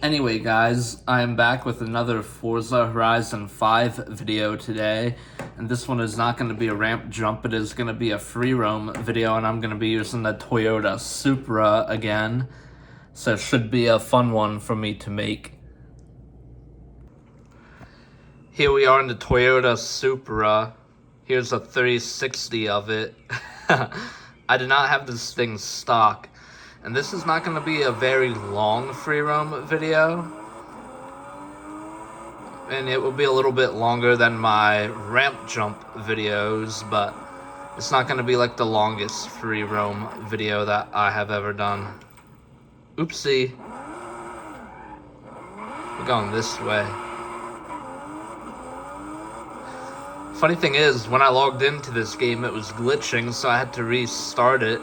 Anyway, guys, I'm back with another Forza Horizon 5 video today, and this one is not going to be a ramp jump, it is going to be a free roam video, and I'm going to be using the Toyota Supra again, so it should be a fun one for me to make. Here we are in the Toyota Supra. Here's a 360 of it. I did not have this thing stock. And this is not going to be a very long free roam video. And it will be a little bit longer than my ramp jump videos, but it's not going to be like the longest free roam video that I have ever done. Oopsie. We're going this way. Funny thing is, when I logged into this game, it was glitching, so I had to restart it.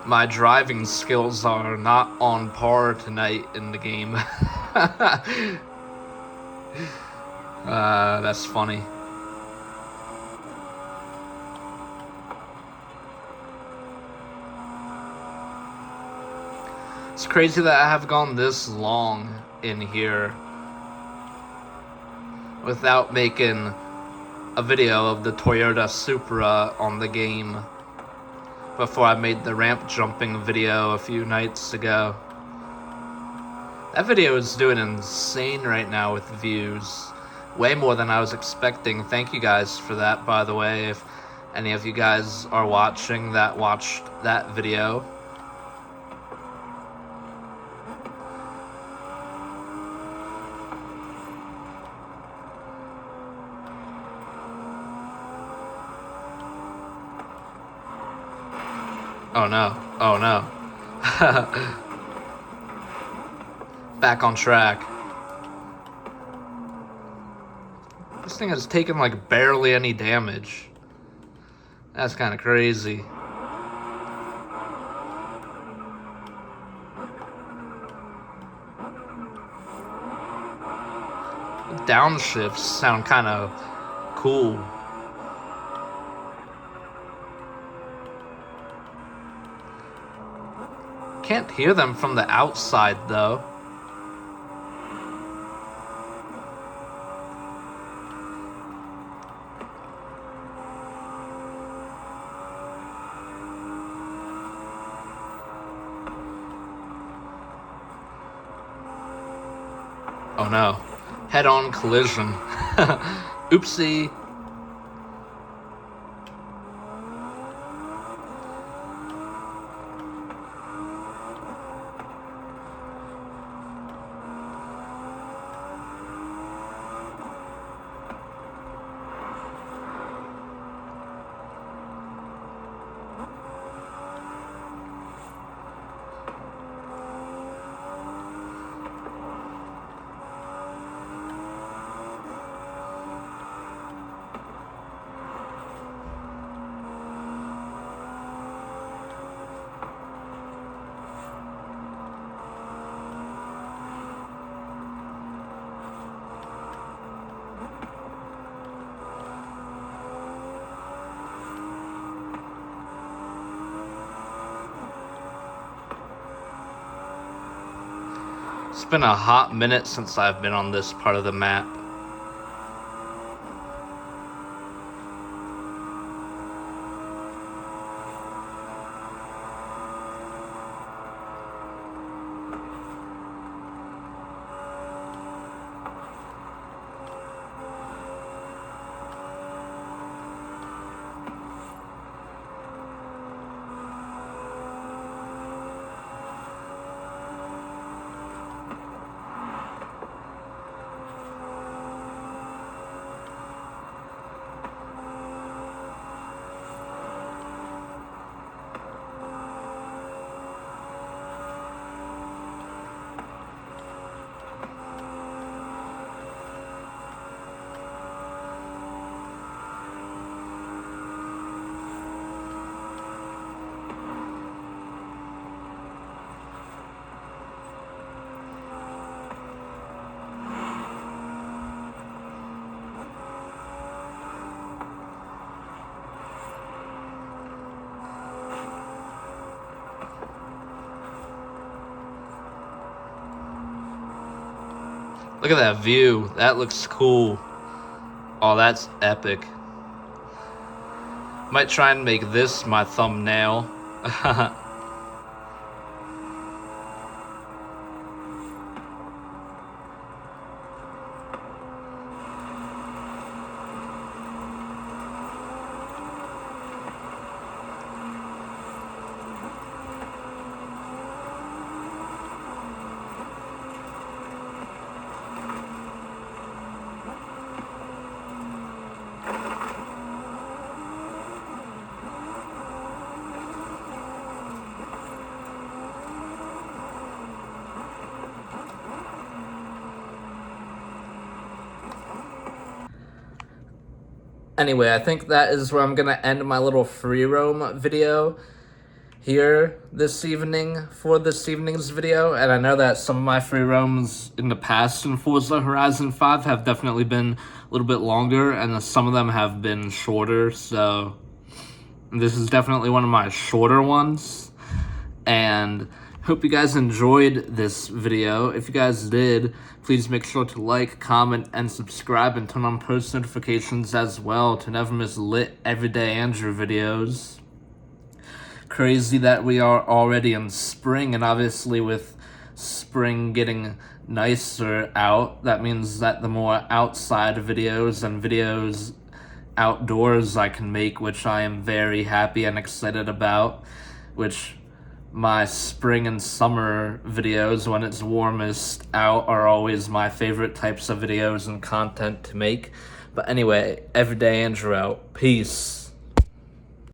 My driving skills are not on par tonight in the game. That's funny. It's crazy that I have gone this long in here without making a video of the Toyota Supra on the game before I made the ramp jumping video a few nights ago. That video is doing insane right now with views. Way more than I was expecting. Thank you guys for that, by the way. If any of you guys are watching that watched that video. Oh no, oh no. Back on track. This thing has taken like barely any damage. That's kind of crazy. Downshifts sound kind of cool. Can't hear them from the outside, though. Oh no. Head-on collision. Oopsie. It's been a hot minute since I've been on this part of the map. Look at that view. That looks cool. Oh, that's epic. Might try and make this my thumbnail. Anyway, I think that is where I'm gonna end my little free roam video here this evening for this evening's video. And I know that some of my free roams in the past in Forza Horizon 5 have definitely been a little bit longer, and some of them have been shorter, so this is definitely one of my shorter ones. And hope you guys enjoyed this video. If you guys did, please make sure to like, comment, and subscribe, and turn on post notifications as well to never miss lit everyday Andrew videos. Crazy that we are already in spring, and obviously with spring getting nicer out, that means that the more outside videos and videos outdoors I can make, which I am very happy and excited about, which my spring and summer videos when it's warmest out are always my favorite types of videos and content to make. But anyway, everyday Andrew out. Peace.